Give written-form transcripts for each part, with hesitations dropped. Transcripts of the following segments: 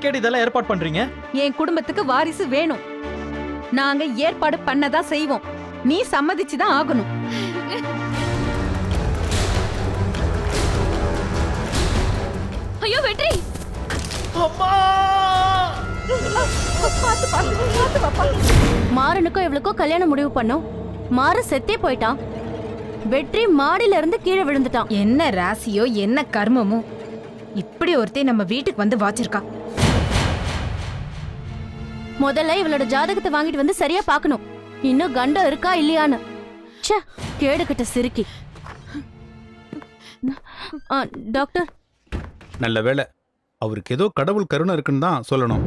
கேட்டு இதெல்லாம் ஏற்பாடு பண்றீங்க? என் குடும்பத்துக்கு வாரிசு வேணும். நாங்க ஏற்பாடு பண்ணதான் செய்வோம். நீ சம்மதிச்சுதான் ஆகணும். ஐயோ வெற்றி, அம்மா! மாறனுக்கும் இவளுக்கோ கல்யாணம் முடிவு பண்ணோம். மாற செத்தே போயிட்டான். வெற்றி மாடியில இருந்து கீழே விழுந்துட்டான். என்ன ராசியோ என்ன கர்மமோ, இப்படி ஒருத்தே நம்ம வீட்டுக்கு வந்து வாச்சிருக்கா. முதல்ல இவளோட ஜாதகத்தை வாங்கிட்டு வந்து சரியா பார்க்கணும். இன்னும் கண்டம் இருக்கா இல்லையான்னு. ச்சே, கேடுகட்ட சிறுக்கி. டாக்டர், நல்ல வேளை, அவருக்கு ஏதோ கடவுள் கருணை இருக்குன்னு தான் சொல்லணும்.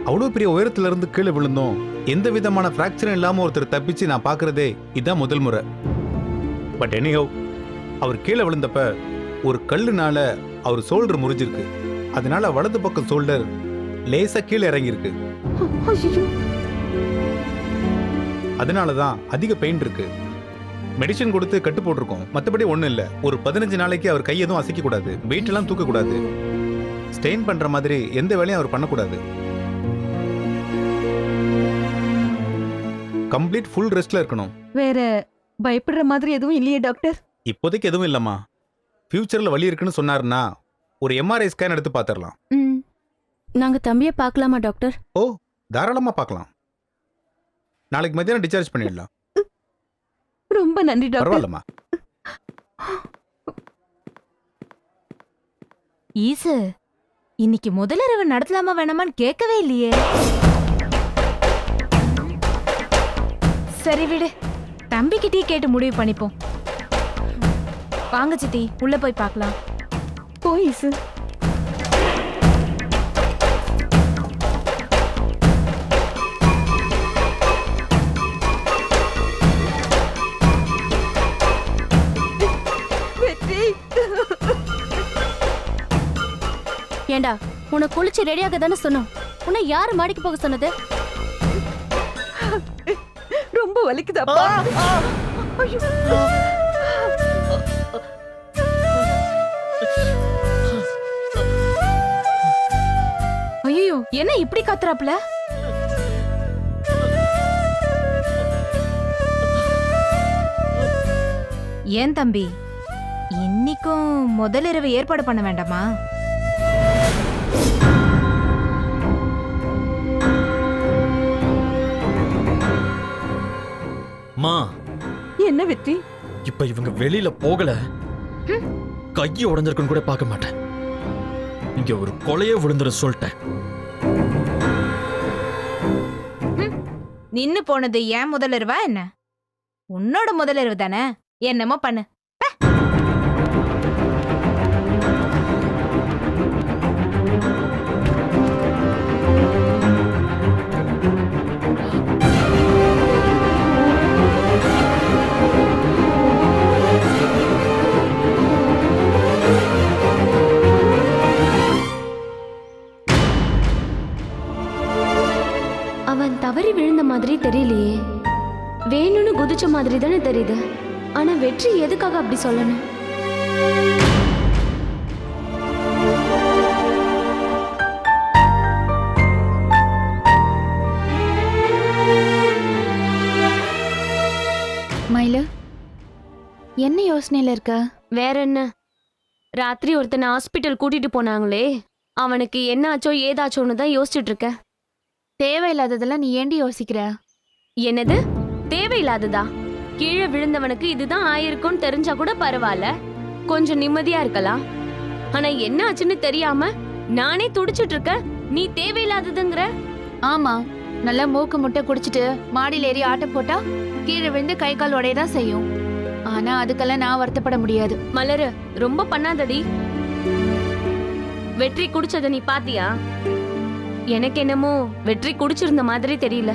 அவ்வளோ பெரிய உயரத்துல இருந்து கீழே விழுந்தோம், எந்த விதமான பிராக்சரும் இல்லாம ஒருத்தர் தப்பிச்சு நான் பாக்குறதே இதான் முதல் முறை. பட் எனிஹோ, அவர் கீழே விழுந்தப்ப ஒரு கல்லுனால அவர் ஷோல்டர் முறிஞ்சிருக்கு. அதனால வலது பக்கம் ஷோல்டர் லேசா கீழே இறங்கியிருக்கு. அதனாலதான் அதிக பெயின் இருக்கு. மெடிசன் கொடுத்து கட்டு போட்டிருக்கோம். மற்றபடி ஒன்றும் இல்லை. ஒரு 15 நாளைக்கு அவர் கை எதுவும் அசைக்க கூடாது, வெயிட் எல்லாம் தூக்க கூடாது, ஸ்டெயின் பண்ற மாதிரி எந்த வேலையும் அவர் பண்ணக்கூடாது. கம்ப்ளீட் ஃபுல் ரெஸ்ட்ல இருக்கணும். வேற பயப்படுற மாதிரி எதுவும் இல்லையே டாக்டர்? இப்போதைக்கு எதுவும் இல்லம்மா. ஃபியூச்சர்ல வலி இருக்குன்னு சொன்னாருன்னா ஒரு எம்ஆர்ஐ ஸ்கேன் எடுத்து பார்த்துடலாம். நாங்க தம்பியை பார்க்கலாமா டாக்டர்? ஓ, தாராளமா பார்க்கலாம். நாளைக்கு மத்தியானம் டிஸ்சார்ஜ் பண்ணிடலாம். ரொம்ப நன்றி டாக்டர். பரவாயில்லம்மா. ஈசு, இன்னைக்கு முதலிரவு நடத்தலாமா வேணாமான்னு கேட்கவே இல்லையே. சரி விடு, தம்பிக்கிட்டே கேட்டு முடிவு பண்ணிப்போம். வாங்க சித்தி, உள்ள போய் பார்க்கலாம். போய் ஈசு. ஏண்டா, உன்னை குளிச்சு ரெடியாக தானே சொன்னோம். உன்னை யாரு மாடிக்கு போக சொன்னது? ரொம்ப வலிக்குதாப்பா. ஐயோ, என்ன இப்படி கத்துறாப்ல? ஏன் தம்பி, இன்னைக்கும் முதலிரவு ஏற்பாடு பண்ண வேண்டாமா? மா, என்ன வெற்றி? இப்ப இவங்க வெளியில போகல, கையை உடைஞ்சிருக்குன்னு கூட பார்க்க மாட்டேன். இங்க ஒரு கொலையே விழுந்துரும் சொல்லிட்டேன். நின்னு போனது ஏன் முதலிரவா என்ன? உன்னோட முதலிரவு தானே, என்னமோ பண்ணு. அவன் தவறி விழுந்த மாதிரி தெரியலையே. வேணும்னு குதிச்ச மாதிரி தானே தெரியுது. ஆனா வெற்றி எதுக்காக அப்படி சொல்லணும்? மயிலு, என்ன யோசனையில இருக்க? வேற என்ன, ராத்திரி ஒருத்தனை ஹாஸ்பிட்டல் கூட்டிட்டு போனாங்களே, அவனுக்கு என்ன ஆச்சோ ஏதாச்சோன்னு தான் யோசிச்சுட்டு இருக்க. தேவையில்லாததெல்லாம் நீ ஏண்டி யோசிக்கிற? என்னது தேவையில்லாததா? கீழே விழுந்தவனுக்கு இதுதான் ஆயிருக்கும்னு தெரிஞ்சா கூட பரவாயில்ல, கொஞ்சம் நிம்மதியா இருக்கலாம். ஆனா என்ன ஆச்சுன்னு தெரியாம நானே துடிச்சிட்டு இருக்க, நீ தேவையில்லாததுங்கிற. ஆமா, நல்லா மூக்கு முட்டை குடிச்சிட்டு மாடியில் ஏறி ஆட்டம் போட்டா கீழே விழுந்து கை கால் உடையதான் செய்யும். ஆனா அதுக்கெல்லாம் நான் வருத்தப்பட முடியாது. மலரு, ரொம்ப பண்ணாதடி. வெற்றி குடிச்சத நீ பாத்தியா? எனக்கு என்னமோ வெற்றி குடிச்சிருந்த மாதிரி தெரியல.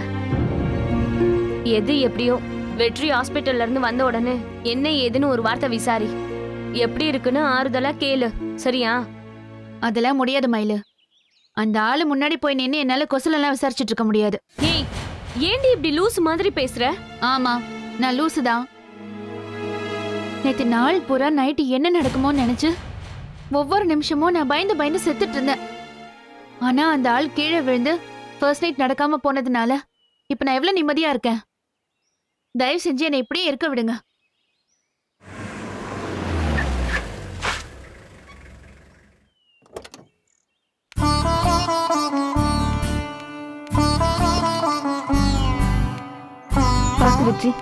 எது எப்படியோ, வெற்றி ஹாஸ்பிட்டல்ல இருந்து வந்த உடனே என்ன ஏதுன்னு ஒரு வார்த்தை விசாரி. எப்படி இருக்குன்னு ஆறுதலா கேளு, சரியா? அதெல்லாம் முடியாது மயிலு. அந்த ஆளு முன்னாடி போய் நின்று என்னால கொசலெல்லாம் விசாரிச்சுட்டு இருக்க முடியாது. ஏய், ஏண்டி இப்படி லூஸ் மாதிரி பேசுற? ஆமா, நான் லூசுதான். நேத்து நாள் பூரா நைட்டு என்ன நடக்குமோன்னு நினைச்சு ஒவ்வொரு நிமிஷமும் நான் பயந்து பயந்து செத்துட்டு இருந்தேன். ஆனா அந்த ஆள் கீழே விழுந்து ஃபர்ஸ்ட் நைட் நடக்காம போனதுனால இப்ப நான் எவ்வளவு நிம்மதியா இருக்கேன். தயவு செஞ்சு என்னை இப்படியே இருக்க விடுங்க. பார்த்து வெற்றி,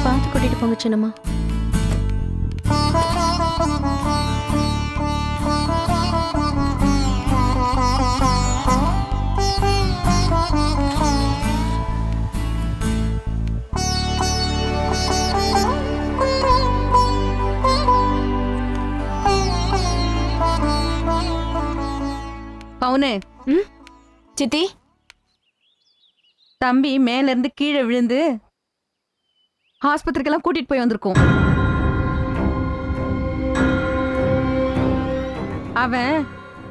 பார்த்து கூட்டிட்டு போங்க சின்னம்மா. பவுனு, சித்தி, தம்பி மேல இருந்து கீழே விழுந்து ஆஸ்பத்திரிக்கெல்லாம் கூட்டிட்டு போய் வந்திருக்கோம். அவன்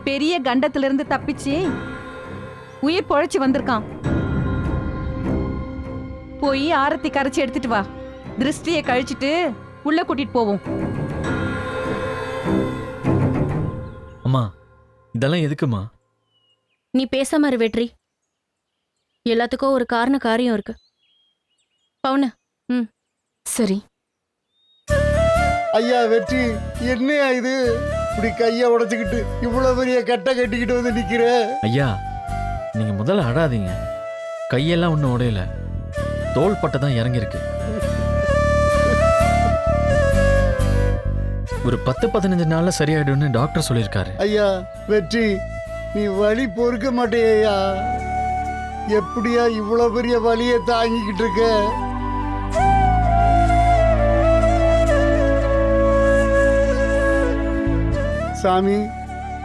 பெரிய கண்டத்துல இருந்து தப்பிச்சு உயிர் பொழைச்சு வந்திருக்கான். போய் ஆரத்தி கரைச்சி எடுத்துட்டு வா. திருஷ்டியை கழிச்சிட்டு உள்ள கூட்டிட்டு போவோம். அம்மா, இதெல்லாம் எதுக்குமா? நீ பேசாம இரு வெற்றி. எல்லாத்துக்கும் ஒரு காரியம் இருக்கு. பவுனு. சரி. ஐயா வெற்றி, என்னையா இது? இப்படி கைய உடைச்சுக்கிட்டு இவ்வளவு பெரிய கட்டை கட்டிக்கிட்டு வந்து நிக்கிற? ஐயா, நீங்க முதல்ல அடாதீங்க. கையெல்லாம் ஒன்றும் உடையல, தோள் பட்டை தான் இறங்கியிருக்கு. ஒரு 10-15 நாள்ல சரியாயிடும்னு டாக்டர் சொல்லியிருக்காரு. ஐயா வெற்றி, நீ வலி பொறுக்க மாட்டேயா? எப்படியா இவ்வளவு பெரிய வலியை தாங்கிக்கிட்டு இருக்க? சாமி,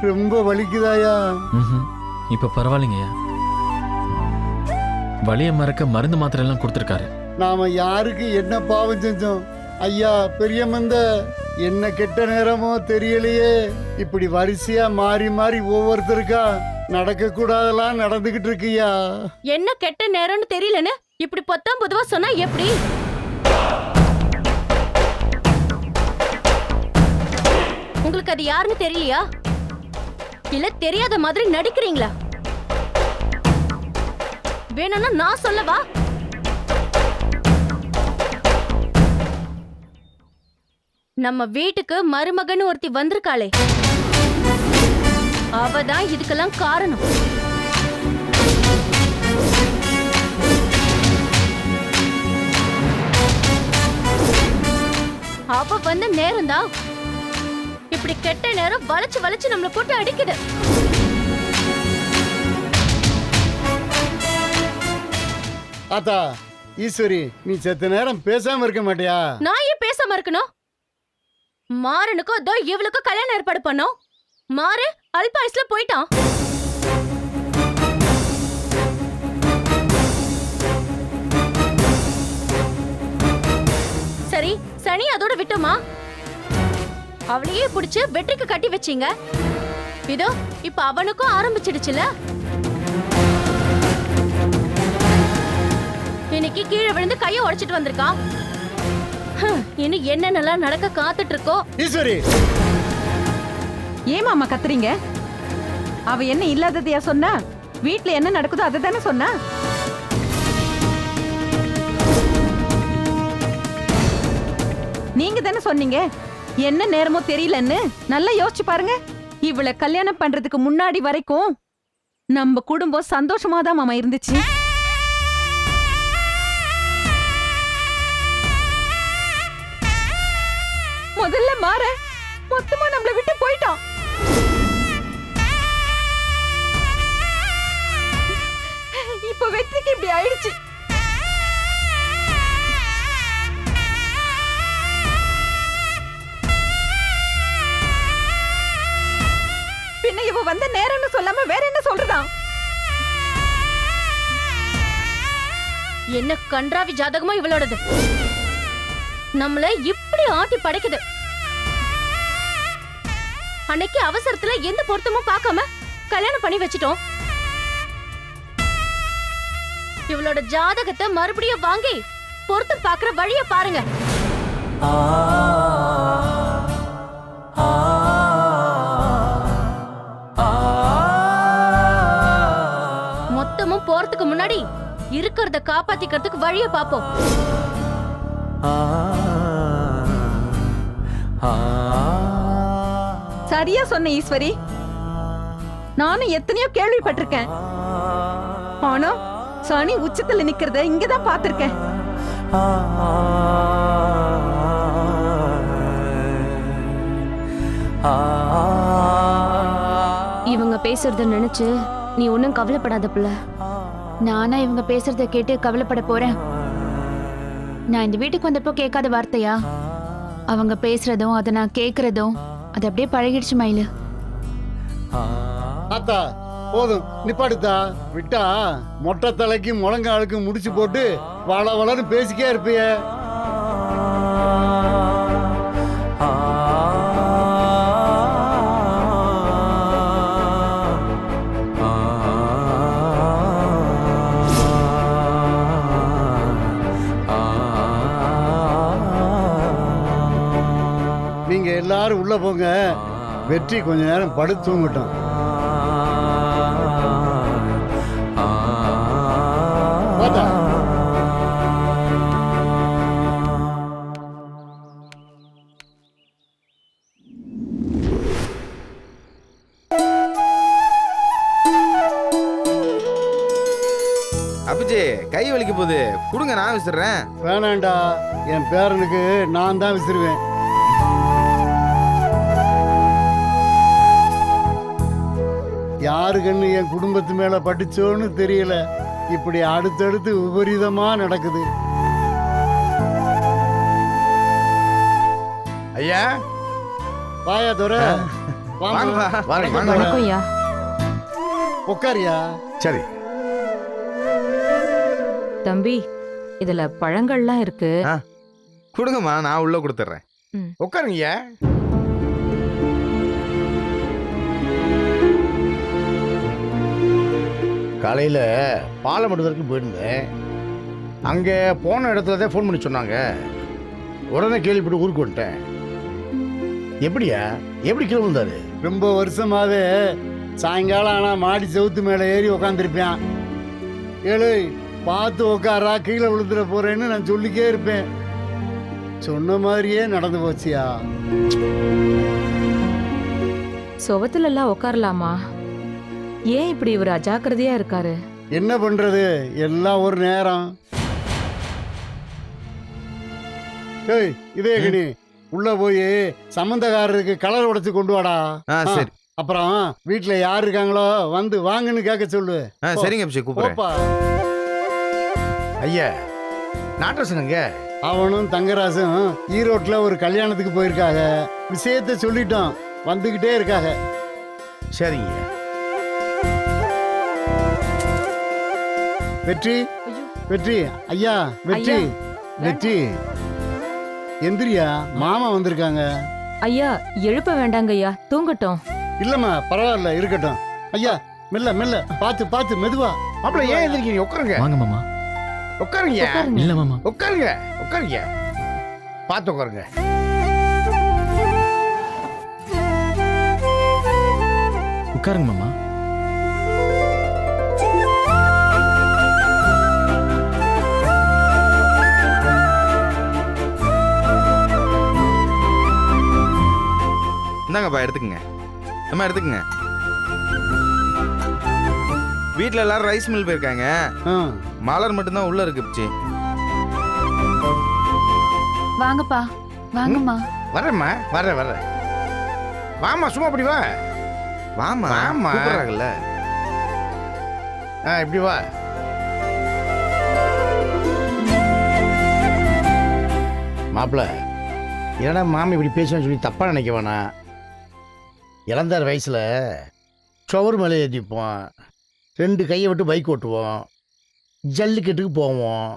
ரொம்ப வலிக்குதாயா? இப்ப பரவாயில்லைங்கய்யா. வலியை மறக்க மருந்து மாத்திரை எல்லாம் கொடுத்துருக்காரு. நாம யாருக்கு என்ன பாவம் செஞ்சோம்? ஐயா பெரியமந்த, என்ன கெட்ட நேரமோ தெரியலையே, இப்படி வரிசையா மாறி மாறி ஒவ்வொருத்தருக்கா நடக்க கூடாதெல்லாம் நடந்துகிட்டு இருக்குயா. என்ன கெட்ட நேரம்னு தெரியலன்னு இப்படி பொத்தாம் பொதுவா சொன்னா எப்படி? உங்களுக்கு அது யாருன்னு தெரியலையா? இல்ல தெரியாத மாதிரி நடிக்கிறீங்களா? வேணும்னா நான் சொல்லவா? நம்ம வீட்டுக்கு மருமகன் ஒருத்தி வந்திருக்காளே, அவதான் இதுக்கெல்லாம் காரணம். அவ வந்த நேரம் தான் இப்படி கெட்ட நேரம் வளைச்சு வளைச்சு நம்மள போட்டு அடிக்குது. ஆத்தா ஈஸ்வரி, நீ செத்த நேரம் பேசாம இருக்க மாட்டியா? நான் ஏன் பேசாம இருக்கணும்? மாறனுக்கும் அதோ இவளுக்கும் கல்யாணம் ஏற்பாடு பண்ணோம். மாறு அல்பாயுஸ்ல போயிட்டான். சரி, சனி அதோட விட்டோமா? அவளையே புடிச்சு வெற்றிக்கு கட்டி வச்சீங்க. இதோ இப்ப அவனுக்கும் ஆரம்பிச்சிடுச்சுல. இன்னைக்கு கீழே விழுந்து கைய உடைச்சிட்டு வந்திருக்கான். இன்னும் என்னென்னலாம் நடக்க காத்துட்டு இருக்கோ. ஈஸ்வரி, ஏமாமா கத்துறீங்க? அவ என்ன இல்லாததையா சொன்னா? வீட்ல என்ன நடக்குதோ அதை தானே சொன்னா. நீங்க தானே சொன்னீங்க என்ன நேரமோ தெரியலன்னு. நல்லா யோசிச்சு பாருங்க. இவளை கல்யாணம் பண்றதுக்கு முன்னாடி வரைக்கும் நம்ம குடும்பம் சந்தோஷமா தான் மாமா இருந்துச்சு. முதல்ல மாற மொத்தமா நம்மள விட்டு போயிட்டான். இப்ப வெற்றிக்கு இப்படி ஆயிடுச்சு. பின்ன இவ வந்த நேரம்னு சொல்லாம வேற என்ன சொல்றதா? என்ன கன்றாவி ஜாதகமோ இவளோடது. நம்மள இப்படி ஆட்டி படைக்குது. அன்னைக்கு அவசரத்துல எந்த பொருத்தமும் பார்க்காம கல்யாணம் பண்ணி வச்சிட்டோம். இவளோட ஜாதகத்தை மறுபடியும் வாங்கி பொருத்தம் பார்க்கிற வழிய பாருங்க. முன்னாடி இருக்கிறத காப்பாத்திக்கிறதுக்கு வழிய பாப்போம். சரியா சொன்ன ஈஸ்வரி. நானும் எத்தனையோ கேள்விப்பட்டிருக்கேன். ஆனா சனி உச்சத்துல நிக்கிறத இங்கதான் பாத்திருக்கேன். இவங்க பேசுறத நினைச்சு நீ ஒன்னும் கவலைப்படாத புள்ள. நானா இவங்க பேசுறத கேட்டு கவலைப்பட போறேன்? நான் இந்த வீட்டுக்கு வந்தப்போ கேட்காத வார்த்தையா? அவங்க பேசுறதும் அதை நான் கேக்குறதும் அது அப்படியே பழகிடுச்சு மயிலு. ஆத்தா போதும் நிப்பாடுத்தா. விட்டா மொட்டை தலைக்கு முழங்காலுக்கு முடிச்சு போட்டு வள வளன்னு பேசிக்கே இருப்பிய. நீங்க எல்லாரும் உள்ள போங்க. வெற்றி கொஞ்ச நேரம் படுத்து தூங்கட்டும். போதா. அப்பச்சி கை வலிக்க போகுது, கொடுங்க நான் விசிறேன். வேணாண்டா, என் பேரனுக்கு நான் தான் விசிறுவேன். யாரு கண்ணு என் குடும்பத்து மேல பட்டுச்சோன்னு தெரியல. இப்படி அடுத்தடுத்து விபரீதமா நடக்குது. ஐயா வாயா துரை. வாங்கப்பா. வணக்கம் ஐயா. உட்காரியா. சரி தம்பி, இதுல பழங்கள்லாம் இருக்கு. கொடுங்கம்மா, நான் உள்ள கொடுத்துட்றேன். உட்காருங்க ஐயா. காலையில் பாலமடு வரைக்கும் போயிருந்தேன். அங்கே போன இடத்துல தான் ஃபோன் பண்ணி சொன்னாங்க. உடனே கேள்விப்பட்டு ஊருக்கு வந்துட்டேன். எப்படியா, எப்படி கீழே வந்தாரு? ரொம்ப வருஷமாவே சாயங்காலம் ஆனா மாடி செவுத்து மேல ஏறி உக்காந்துருப்பேன். ஏழு பார்த்து உக்காரா, கீழே விழுந்துட போறேன்னு நான் சொல்லிக்கே இருப்பேன். சொன்ன மாதிரியே நடந்து போச்சியா. சுவத்துல எல்லாம் உட்காரலாமா? ஏன் இப்படி இவர் அஜாக்கிரதையா இருக்காரு? என்ன பண்றது, எல்லாம் ஒரு நேரம். ஏய் இதே கணி, உள்ள போய் சம்பந்தக்காரருக்கு கலர் உடைச்சு கொண்டு வாடா. சரி. அப்புறம் வீட்டுல யார் இருக்காங்களோ வந்து வாங்கன்னு கேட்க சொல்லு. சரிங்க அப்பச்சி, கூப்பிடுறேன். போப்பா. ஐயா நாட்டரசனுங்க அவனும் தங்கராசும் ஈரோட்ல ஒரு கல்யாணத்துக்கு போயிருக்காங்க. விஷயத்த சொல்லிட்டோம், வந்துகிட்டே இருக்காங்க. சரிங்க. வெற்றி, வெற்றி, ஐயா வெற்றி, வெற்றி எந்திரியா, மாமா வந்திருக்காங்க. ஐயா எழுப்ப வேண்டாங்க ஐயா, தூங்கட்டும். இல்லம்மா பரவாயில்ல, இருக்கட்டும். ஐயா மெல்ல மெல்ல, பார்த்து பார்த்து மெதுவா. மாப்பிள்ள ஏன் எந்திரிக்கீங்க? உட்காருங்க. வாங்க மாமா. உட்காருங்க. இல்ல மாமா, உட்காருங்க, உட்காருங்க. பார்த்து உட்காருங்க. உட்காருங்க மாமா. இந்தாங்கப்பா, எடுத்துக்கங்க. அம்மா எடுத்துக்கங்க. வீட்டில் எல்லாரும் ரைஸ் மில் போயிருக்காங்க. மலர் மட்டும்தான் உள்ள இருக்கு பிச்சி. வாங்கப்பா, வாங்கம்மா. வரேம்மா, வரேன். வாமா, சும்மா அப்படி வா. வாமா, வாமா. கூப்பிடுறாங்கல்ல. இப்படி வா. மாப்பிள்ள, என்னடா மாமி இப்படி பேசுன்னு சொல்லி தப்பா நினைக்க வேணாம். இளந்தார் வயசுல சுவர் மேலே ஏற்றிப்போம், 2 கையை விட்டு பைக் ஓட்டுவோம், ஜல்லிக்கட்டுக்கு போவோம்,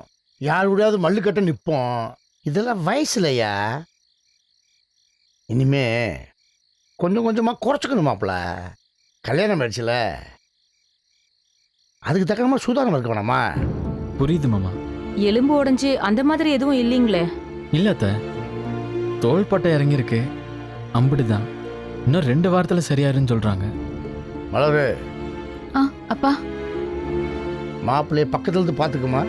யார் கூடயாவது மல்லுக்கட்ட நிற்போம். இதெல்லாம் வயசுலையா. இனிமே கொஞ்சம் கொஞ்சமாக குறைச்சிக்கணும் மாப்பிள்ள. கல்யாணம் ஆயிடுச்சுல, அதுக்கு தக்க மாதிரி சூதானம் இருக்க வேணாமா? புரியுது மாமா. எலும்பு உடைஞ்சு அந்த மாதிரி எதுவும் இல்லீங்களே? இல்ல அத்தை, தோள்பட்டை இறங்கியிருக்கு, அம்பிடுதான். இன்னும் 2 வாரத்துல சரியாருன்னு சொல்றாங்க. மலரு, அப்பா மாப்பிள்ளைய பக்கத்துல இருந்து பார்த்துக்குமா.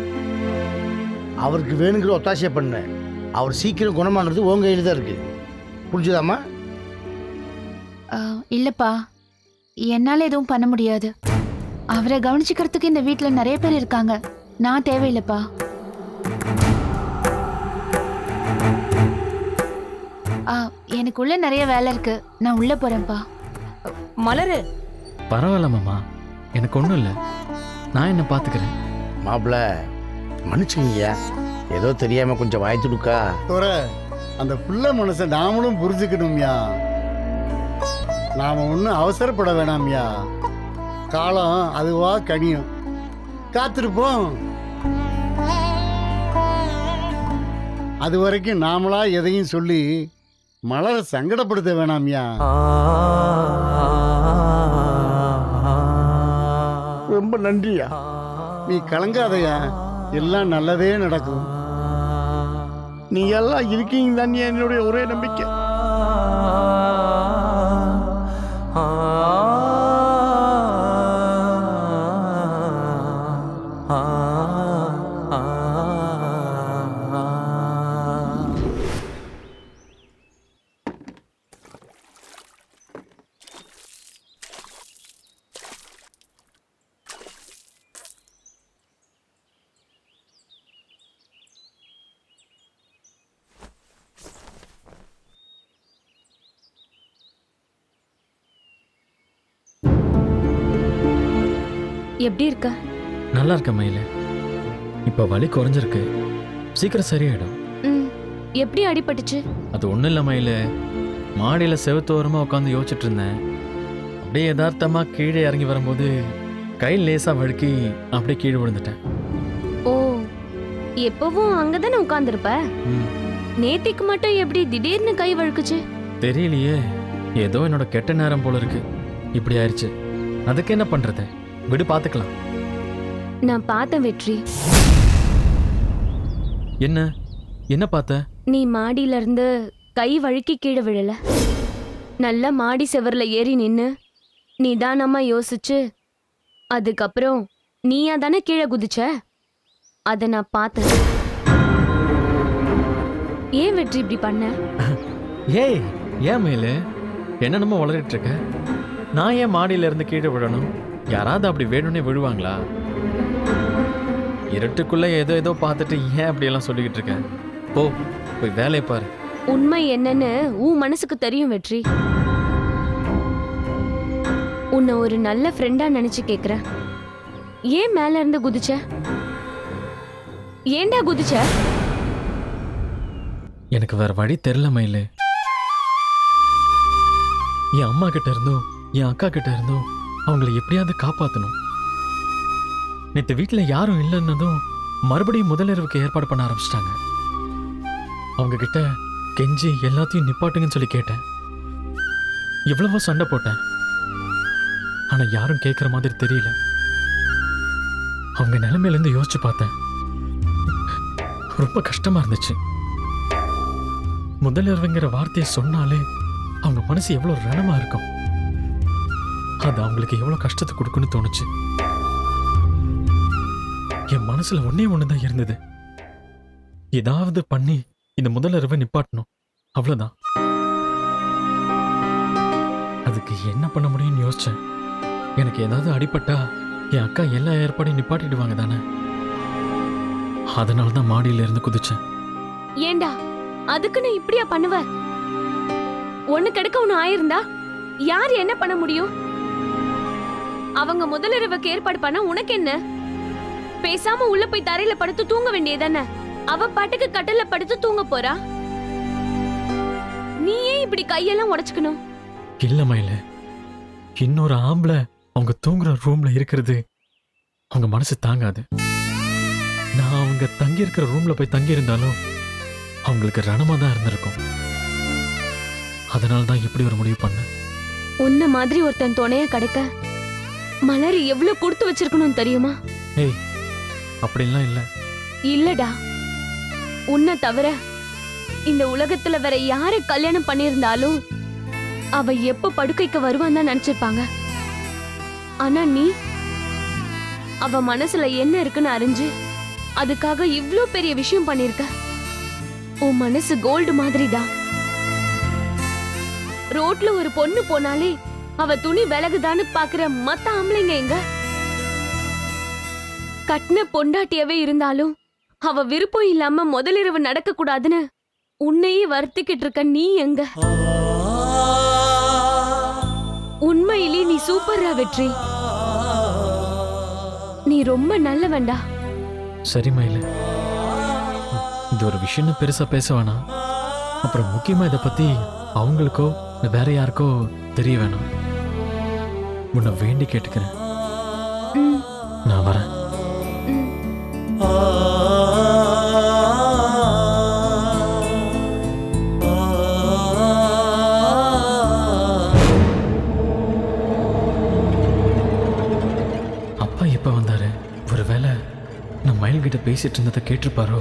அவருக்கு வேணுங்கிற ஒத்தாசையை பண்ண. அவர் சீக்கிரம் குணமாகிறது உங்க கையில் தான் இருக்கு. புரிஞ்சுதாம்மா? இல்லப்பா, என்னால எதுவும் பண்ண முடியாது. அவரை கவனிச்சுக்கிறதுக்கு இந்த வீட்ல நிறைய பேர் இருக்காங்க. நான் தேவையில்லைப்பா. எனக்குள்ள நிறைய வேலை இருக்கு. நான் உள்ள போறேன்ப்பா. மலரு, பரவாயில்ல மாமா, எனக்கு ஒன்றும் இல்லை, நான் என்ன பார்த்துக்கிறேன். மாப்பிள்ள மன்னிச்சுக்கீங்க, ஏதோ தெரியாம கொஞ்சம் வாய் துடுக்கா. துறை, அந்த பிள்ளை மனசை நாமளும் புரிஞ்சுக்கணும்யா. நாம ஒன்றும் அவசரப்பட வேணாம்யா. காலம் அதுவா கனியும். காத்திருப்போம். அது வரைக்கும் நாமளா எதையும் சொல்லி மலரை சங்கடப்படுத்த வேணாம்யா. ரொம்ப நன்றியா. நீ கலங்காதயா, எல்லாம் நல்லதே நடக்கும். நீங்க எல்லாம் இருக்கீங்க தான் என்னுடைய ஒரே நம்பிக்கை. எப்படி இருக்க? நல்லா இருக்க மயில, இப்போ வலி குறைஞ்சிருக்கு, சீக்கிரம் சரியாயிடும். எப்படி அடிபட்டுச்சு? அது ஒன்றும் இல்லை மயில, மாடியில் செவத்தோரமாக உட்காந்து யோசிச்சுட்டு இருந்தேன். அப்படியே யதார்த்தமாக கீழே இறங்கி வரும்போது கை லேசாக வழுக்கி அப்படியே கீழே விழுந்துட்டேன். ஓ, எப்பவும் அங்கதானே உட்கார்ந்துருப்ப. நேத்திக்கு மட்டும் எப்படி திடீர்னு கை வழுக்குச்சு? தெரியலையே, ஏதோ என்னோட கெட்ட நேரம் போல இருக்கு, இப்படி ஆயிடுச்சு. அதுக்கு என்ன பண்றது, விடு பார்த்துக்கலாம். நான் பார்த்தேன் வெற்றி. என்ன என்ன பார்த்த? நீ மாடியில இருந்து கை வழுக்கி கீழே விழல. நல்ல மாடி செவர்ல ஏறி நின்னு நிதானமா யோசிச்சு அதுக்கப்புறம் நீயா தானே கீழே குதிச்ச. அத நான் பார்த்தேன். ஏன் வெற்றி இப்படி பண்ண? ஏய், ஏன் மேல என்னென்னமோ வளரிட்டு இருக்க? நான் ஏன் மாடியில இருந்து கீழே விழணும்? யாராவது அப்படி வேணும்னே விழுவாங்களா? இருட்டுக்குள்ள ஏதோ ஏதோ பார்த்துட்டு ஏன் அப்படியெல்லாம் சொல்லிக்கிட்டு இருக்க? போய் வேலையை பாரு. உண்மை என்னன்னு உன் மனசுக்கு தெரியும் வெற்றி. உன்னை ஒரு நல்ல ஃப்ரெண்டா நினைச்சு கேக்குறேன். ஏன் மேல இருந்து குதிச்ச? ஏன்டா குதிச்ச? எனக்கு வேற வழி தெரியல மயிலு. என் அம்மா கிட்ட இருந்தும் என் அக்கா கிட்ட இருந்தும் அவங்கள எப்படியாவது காப்பாத்தணும். நேற்று வீட்டில் யாரும் இல்லைன்னதும் மறுபடியும் முதலிரவுக்கு ஏற்பாடு பண்ண ஆரம்பிச்சிட்டாங்க. அவங்க கிட்ட கெஞ்சி எல்லாத்தையும் நிப்பாட்டுங்கன்னு சொல்லி கேட்டேன். எவ்வளவோ சண்டை போட்டேன், ஆனா யாரும் கேட்குற மாதிரி தெரியல. அவங்க நிலைமையிலேருந்து யோசிச்சு பார்த்தேன், ரொம்ப கஷ்டமா இருந்துச்சு. முதலிரவுங்கிற வார்த்தையை சொன்னாலே அவங்க மனசு எவ்வளோ ரணமா இருக்கும். அது அவங்களுக்கு எவ்வளோ கஷ்டத்தை கொடுக்குன்னு தோணுச்சு. என் மனசுல ஒன்னே ஒண்ணுதான் இருந்தது, ஏதாவது பண்ணி இந்த முதலிரவை நிப்பாட்டணும், அவ்வளவுதான். அதுக்கு என்ன பண்ண முடியும்னு யோசிச்சேன். எனக்கு ஏதாவது அடிபட்டா என் அக்கா எல்லா ஏற்பாடையும் நிப்பாட்டிடுவாங்க தானே. அதனாலதான் மாடியில இருந்து குதிச்சேன். ஏண்டா அதுக்குன்னு இப்படியா பண்ணுவ? ஒண்ணு கெடுக்க ஒண்ணு ஆயிருந்தா யார் என்ன பண்ண முடியும்? அவங்க முதலிரவுக்கு ஏற்பாடு பண்ண உனக்கு என்ன? பேசாம உள்ள போய் தரையில படுத்து தூங்க வேண்டியதானே. அவ பாட்டுக்கு கட்டில படுத்து தூங்க போறா. நீ ஏன் இப்படி கையெல்லாம் உடைச்சுக்கணும்? இல்ல மயில, இன்னொரு ஆம்பளை அவங்க தூங்குற ரூம்ல இருக்கிறது அவங்க மனசு தாங்காது. நான் அவங்க தங்கி இருக்கிற ரூம்ல போய் தங்கி இருந்தாலும் அவங்களுக்கு ரணமா தான் இருந்திருக்கும். அதனாலதான் இப்படி ஒரு முடிவு பண்ண. உன்ன மாதிரி ஒருத்தன் துணைய கிடைக்க மலர் எவ்வளவு கொடுத்து வச்சிருக்கணும் தெரியுமா? ஏய், அப்படிலாம் இல்ல. இல்லடா, உன்னை தவிர இந்த உலகத்துல வேற யாரை கல்யாணம் பண்ணிருந்தாலும் அவ எப்ப படுக்கைக்கு வருவான்னு தான் நினைச்சிருப்பாங்க. ஆனா நீ அவ மனசுல என்ன இருக்குன்னு அறிஞ்சு அதுக்காக இவ்ளோ பெரிய விஷயம் பண்ணிருக்க. உன் மனசு கோல்டு மாதிரிதான். ரோட்ல ஒரு பொண்ணு போனாலே அவ துணி விலகுதான்னு பாக்குற மத்த ஆம்பளைங்க எங்க? கட்டின பொண்டாட்டியவே இருந்தாலும் அவ விருப்பம் இல்லாம முதலிரவு நடக்க கூடாதுன்னு உன்னையே வருத்திக்கிட்டு இருக்க நீ எங்க? உண்மையிலே நீ சூப்பரா வெற்றி. நீ ரொம்ப நல்லவன்டா. சரி மயிலு, இது ஒரு விஷயம்னு பெருசா பேச வேணாம். அப்புறம் முக்கியமா இதை பத்தி அவங்களுக்கோ வேற யாருக்கோ தெரிய வேணாம். உன்னை வேண்டி கேட்டுக்கிறேன். ம், நான் வரேன். ம். அப்பா எப்ப வந்தாரு? ஒருவேளை நான் மயில் கிட்ட பேசிட்டு இருந்ததை கேட்டிருப்பாரோ?